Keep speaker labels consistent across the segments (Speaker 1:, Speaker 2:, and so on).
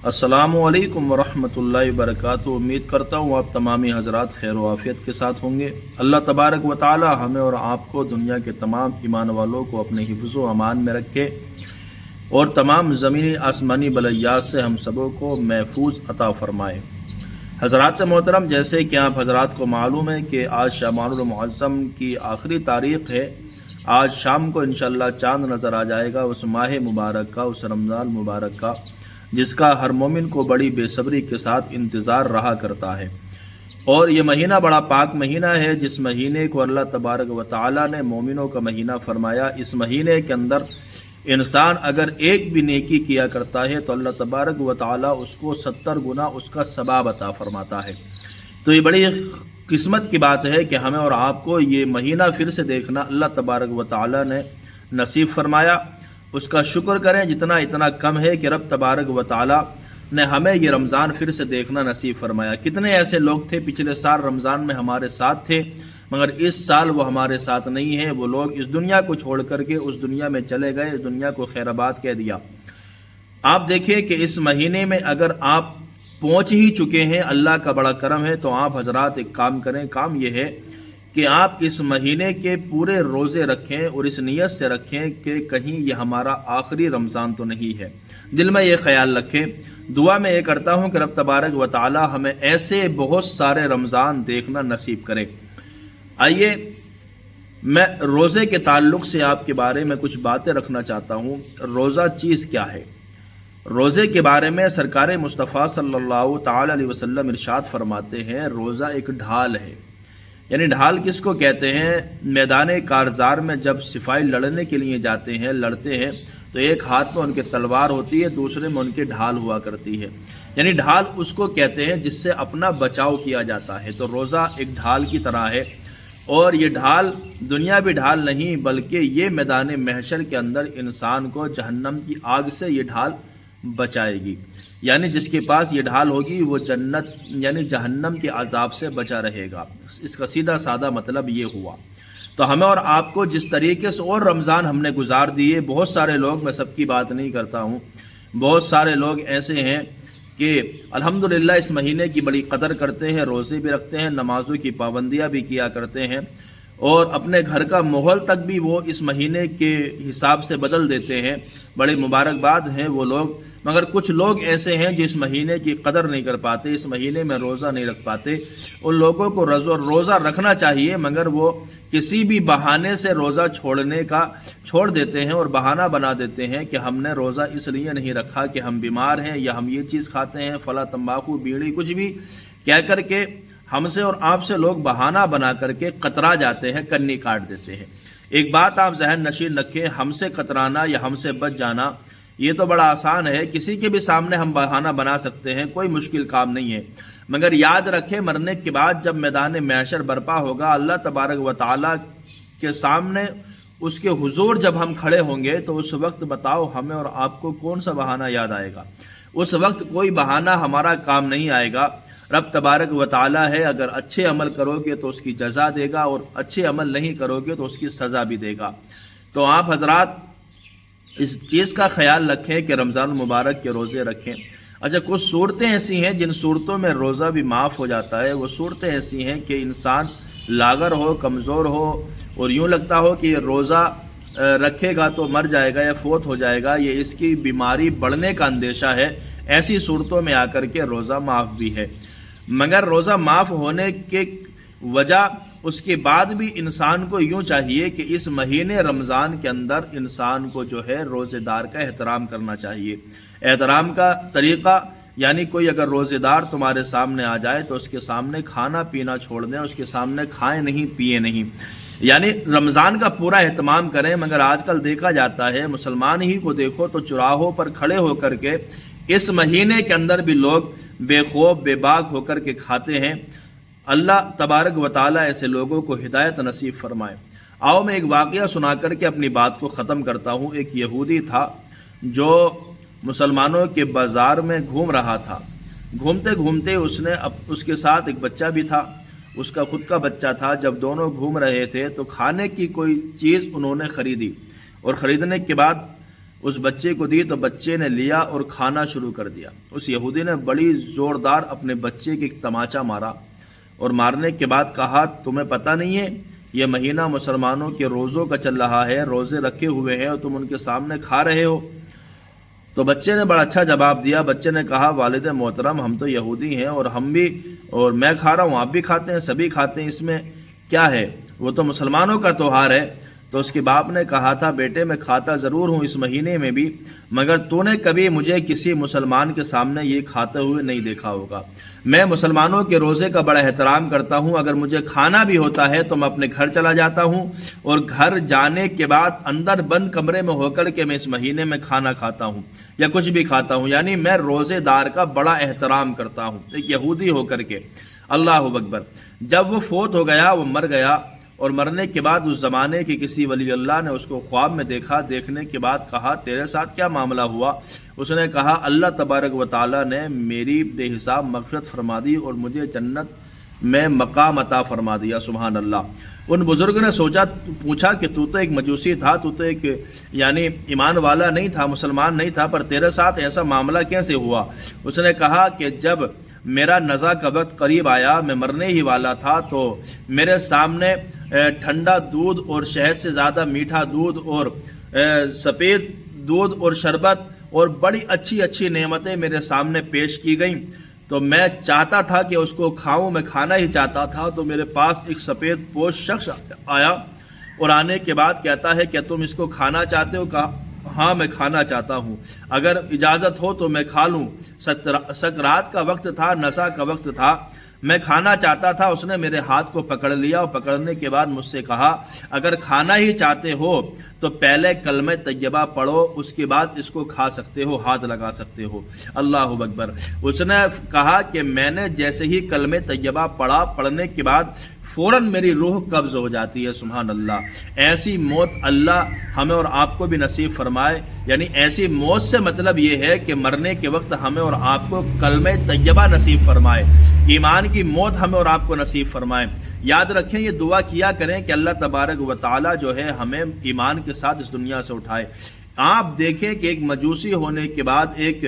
Speaker 1: अस्सलामु अलैकुम वरहमतुल्लाहि वबरकातुहू। उम्मीद करता हूँ आप तमामी हज़रात खैर व आफ़ियत के साथ होंगे। अल्लाह तबारक व तआला हमें और आपको दुनिया के तमाम ईमान वालों को अपने हिफ्ज़ व अमान में रखे और तमाम ज़मीनी आसमानी बलैयात से हम सबों को महफूज अता फ़रमाए। हज़रात मोहतरम, जैसे कि आप हज़रात को मालूम है कि आज शाबानुल मुअज़्ज़म की आखिरी तारीख़ है। आज शाम को इंशाअल्लाह चाँद नज़र आ जाएगा उस माह मुबारक का, उस रमज़ान मुबारक का, जिसका हर मोमिन को बड़ी बेसब्री के साथ इंतज़ार रहा करता है। और ये महीना बड़ा पाक महीना है, जिस महीने को अल्लाह तबारक व तआला ने मोमिनों का महीना फरमाया। इस महीने के अंदर इंसान अगर एक भी नेकी किया करता है तो अल्लाह तबारक व तआला उसको 70 गुना उसका सवाब अता फरमाता है। तो ये बड़ी किस्मत की बात है कि हमें और आपको ये महीना फिर से देखना अल्लाह तबारक व तआला ने नसीब फरमाया। उसका शुक्र करें, जितना इतना कम है कि रब तबारक व तआला ने हमें ये रमज़ान फिर से देखना नसीब फरमाया। कितने ऐसे लोग थे पिछले साल रमज़ान में हमारे साथ थे, मगर इस साल वो हमारे साथ नहीं है। वो लोग इस दुनिया को छोड़ करके उस दुनिया में चले गए, इस दुनिया को खैराबाद कह दिया। आप देखिए कि इस महीने में अगर आप पहुँच ही चुके हैं, अल्लाह का बड़ा करम है, तो आप हजरात एक काम करें। काम यह है कि आप इस महीने के पूरे रोज़े रखें और इस नीयत से रखें कि कहीं ये हमारा आखिरी रमज़ान तो नहीं है। दिल में ये ख्याल रखें। दुआ में ये करता हूँ कि रब तबारक व तआला हमें ऐसे बहुत सारे रमज़ान देखना नसीब करे। आइए, मैं रोज़े के ताल्लुक़ से आपके बारे में कुछ बातें रखना चाहता हूँ। रोज़ा चीज़ क्या है? रोज़े के बारे में सरकार मुस्तफ़ा सल्लल्लाहु ताला अलैहि वसल्लम इरशाद फरमाते हैं, रोज़ा एक ढाल है। यानी ढाल किसको कहते हैं? मैदान कारज़ार में जब सिपाही लड़ने के लिए जाते हैं, लड़ते हैं, तो एक हाथ में उनके तलवार होती है, दूसरे में उनकी ढाल हुआ करती है। यानी ढाल उसको कहते हैं जिससे अपना बचाव किया जाता है। तो रोज़ा एक ढाल की तरह है, और ये ढाल दुनियावी ढाल नहीं, बल्कि ये मैदान महशर के अंदर इंसान को जहन्नम की आग से ये ढाल बचाएगी। यानी जिसके पास ये ढाल होगी वो जन्नत यानी जहन्नम के अजाब से बचा रहेगा। इसका सीधा साधा मतलब ये हुआ। तो हमें और आपको जिस तरीके से और रमज़ान हमने गुजार दिए, बहुत सारे लोग, मैं सबकी बात नहीं करता हूँ, बहुत सारे लोग ऐसे हैं कि अल्हम्दुलिल्लाह इस महीने की बड़ी कदर करते हैं, रोज़े भी रखते हैं, नमाज़ों की पाबंदियाँ भी किया करते हैं, और अपने घर का माहौल तक भी वो इस महीने के हिसाब से बदल देते हैं। बड़े मुबारकबाद हैं वो लोग। मगर कुछ लोग ऐसे हैं जो इस महीने की कदर नहीं कर पाते, इस महीने में रोज़ा नहीं रख पाते। उन लोगों को रोज़ा रखना चाहिए, मगर वो किसी भी बहाने से रोज़ा छोड़ देते हैं और बहाना बना देते हैं कि हमने रोज़ा इसलिए नहीं रखा कि हम बीमार हैं, या हम ये चीज़ खाते हैं, फला तंबाकू बीड़ी कुछ भी कह करके हमसे और आपसे लोग बहाना बना करके कतरा जाते हैं, कन्नी काट देते हैं। एक बात आप जहन नशीन रखें, हमसे कतराना या हमसे बच जाना ये तो बड़ा आसान है, किसी के भी सामने हम बहाना बना सकते हैं, कोई मुश्किल काम नहीं है। मगर याद रखें, मरने के बाद जब मैदान महशर बर्पा होगा, अल्लाह तबारक व तआला के सामने उसके हुजूर जब हम खड़े होंगे, तो उस वक्त बताओ हमें और आपको कौन सा बहाना याद आएगा? उस वक्त कोई बहाना हमारा काम नहीं आएगा। रब तबारक व तआला है, अगर अच्छे अमल करोगे तो उसकी जज़ा देगा, और अच्छे अमल नहीं करोगे तो उसकी सज़ा भी देगा। तो आप हजरात इस चीज़ का ख्याल रखें कि रमज़ान मुबारक के रोज़े रखें। अच्छा, कुछ सूरतें ऐसी हैं जिन सूरतों में रोज़ा भी माफ़ हो जाता है। वो सूरतें ऐसी हैं कि इंसान लागर हो, कमज़ोर हो, और यूँ लगता हो कि ये रोज़ा रखेगा तो मर जाएगा या फोत हो जाएगा, ये इसकी बीमारी बढ़ने का अंदेशा है। ऐसी सूरतों में आकर के रोज़ा माफ़ भी है। मगर रोज़ा माफ़ होने के वजह उसके बाद भी इंसान को यूँ चाहिए कि इस महीने रमज़ान के अंदर इंसान को जो है रोज़ेदार का एहतराम करना चाहिए। एहतराम का तरीक़ा यानी कोई अगर रोज़ेदार तुम्हारे सामने आ जाए तो उसके सामने खाना पीना छोड़ दें, उसके सामने खाएं नहीं, पिए नहीं, यानी रमज़ान का पूरा एहतमाम करें। मगर आजकल देखा जाता है, मुसलमान ही को देखो तो चौराहों पर खड़े होकर के इस महीने के अंदर भी लोग बेखौफ बेबाक होकर के खाते हैं। अल्लाह तबारक व तआला ऐसे लोगों को हिदायत नसीब फरमाए। आओ मैं एक वाक़या सुना करके अपनी बात को ख़त्म करता हूँ। एक यहूदी था जो मुसलमानों के बाज़ार में घूम रहा था। घूमते घूमते उसके साथ एक बच्चा भी था, उसका खुद का बच्चा था। जब दोनों घूम रहे थे तो खाने की कोई चीज़ उन्होंने ख़रीदी, और ख़रीदने के बाद اس بچے کو دی تو بچے نے لیا اور کھانا شروع کر دیا۔ اس یہودی نے بڑی زوردار اپنے بچے کی تماچا مارا اور مارنے کے بعد کہا تمہیں پتہ نہیں ہے یہ مہینہ مسلمانوں کے روزوں کا چل رہا ہے، روزے رکھے ہوئے ہیں اور تم ان کے سامنے کھا رہے ہو؟ تو بچے نے بڑا اچھا جواب دیا۔ بچے نے کہا والد محترم ہم تو یہودی ہیں اور ہم بھی، اور میں کھا رہا ہوں، آپ بھی کھاتے ہیں، سبھی کھاتے ہیں، اس میں کیا ہے، وہ تو مسلمانوں کا تہوار ہے۔ تو اس کے باپ نے کہا تھا بیٹے میں کھاتا ضرور ہوں اس مہینے میں بھی، مگر تو نے کبھی مجھے کسی مسلمان کے سامنے یہ کھاتے ہوئے نہیں دیکھا ہوگا۔ میں مسلمانوں کے روزے کا بڑا احترام کرتا ہوں، اگر مجھے کھانا بھی ہوتا ہے تو میں اپنے گھر چلا جاتا ہوں اور گھر جانے کے بعد اندر بند کمرے میں ہو کر کے میں اس مہینے میں کھانا کھاتا ہوں یا کچھ بھی کھاتا ہوں، یعنی میں روزے دار کا بڑا احترام کرتا ہوں، ایک یہودی ہو کر کے۔ اللہ اکبر۔ جب وہ فوت ہو گیا، وہ مر گیا، اور مرنے کے بعد اس زمانے کے کسی ولی اللہ نے اس کو خواب میں دیکھا۔ دیکھنے کے بعد کہا تیرے ساتھ کیا معاملہ ہوا؟ اس نے کہا اللہ تبارک و تعالیٰ نے میری بے حساب مغفرت فرما دی اور مجھے جنت میں مقام عطا فرما دیا۔ سبحان اللہ۔ ان بزرگ نے پوچھا کہ تو ایک مجوسی تھا، تو ایک یعنی ایمان والا نہیں تھا، مسلمان نہیں تھا، پر تیرے ساتھ ایسا معاملہ کیسے ہوا؟ اس نے کہا کہ جب میرا نزا کا وقت قریب آیا، میں مرنے ہی والا تھا، تو میرے سامنے ٹھنڈا دودھ اور شہد سے زیادہ میٹھا دودھ اور سفید دودھ اور شربت اور بڑی اچھی اچھی نعمتیں میرے سامنے پیش کی گئیں، تو میں چاہتا تھا کہ اس کو کھاؤں، میں کھانا ہی چاہتا تھا۔ تو میرے پاس ایک سفید پوش شخص آیا اور آنے کے بعد کہتا ہے کہ تم اس کو کھانا چاہتے ہو؟ کہا ہاں میں کھانا چاہتا ہوں، اگر اجازت ہو تو میں کھا لوں۔ سکرات کا وقت تھا، نسا کا وقت تھا، میں کھانا چاہتا تھا۔ اس نے میرے ہاتھ کو پکڑ لیا اور پکڑنے کے بعد مجھ سے کہا اگر کھانا ہی چاہتے ہو تو پہلے کلمہ طیبہ پڑھو، اس کے بعد اس کو کھا سکتے ہو، ہاتھ لگا سکتے ہو۔ اللہ اکبر۔ اس نے کہا کہ میں نے جیسے ہی کلمہ طیبہ پڑھا، پڑھنے کے بعد فوراً میری روح قبض ہو جاتی ہے۔ سبحان اللہ۔ ایسی موت اللہ ہمیں اور آپ کو بھی نصیب فرمائے، یعنی ایسی موت سے مطلب یہ ہے کہ مرنے کے وقت ہمیں اور آپ کو کلمہ طیبہ نصیب فرمائے، ایمان کی موت ہمیں اور آپ کو نصیب فرمائے۔ یاد رکھیں یہ دعا کیا کریں کہ اللہ تبارک و تعالیٰ جو ہے ہمیں ایمان کے ساتھ اس دنیا سے اٹھائے۔ آپ دیکھیں کہ ایک مجوسی ہونے کے بعد، ایک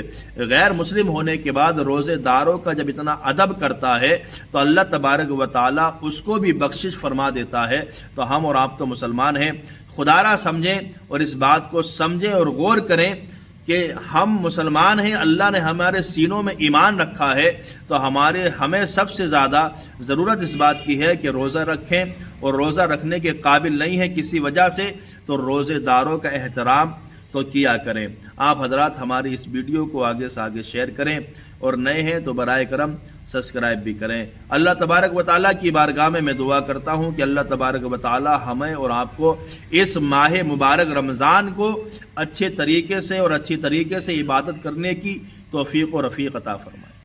Speaker 1: غیر مسلم ہونے کے بعد روزے داروں کا جب اتنا ادب کرتا ہے تو اللہ تبارک و تعالیٰ اس کو بھی بخشش فرما دیتا ہے۔ تو ہم اور آپ تو مسلمان ہیں، خدا را سمجھیں اور اس بات کو سمجھیں اور غور کریں کہ ہم مسلمان ہیں، اللہ نے ہمارے سینوں میں ایمان رکھا ہے، تو ہمیں سب سے زیادہ ضرورت اس بات کی ہے کہ روزہ رکھیں، اور روزہ رکھنے کے قابل نہیں ہے کسی وجہ سے تو روزے داروں کا احترام تو کیا کریں۔ آپ حضرات ہماری اس ویڈیو کو آگے سے آگے شیئر کریں، اور نئے ہیں تو برائے کرم سبسکرائب بھی کریں۔ اللہ تبارک و تعالیٰ کی بارگاہ میں دعا کرتا ہوں کہ اللہ تبارک و تعالیٰ ہمیں اور آپ کو اس ماہ مبارک رمضان کو اچھے طریقے سے اور اچھی طریقے سے عبادت کرنے کی توفیق و رفیق عطا فرمائے۔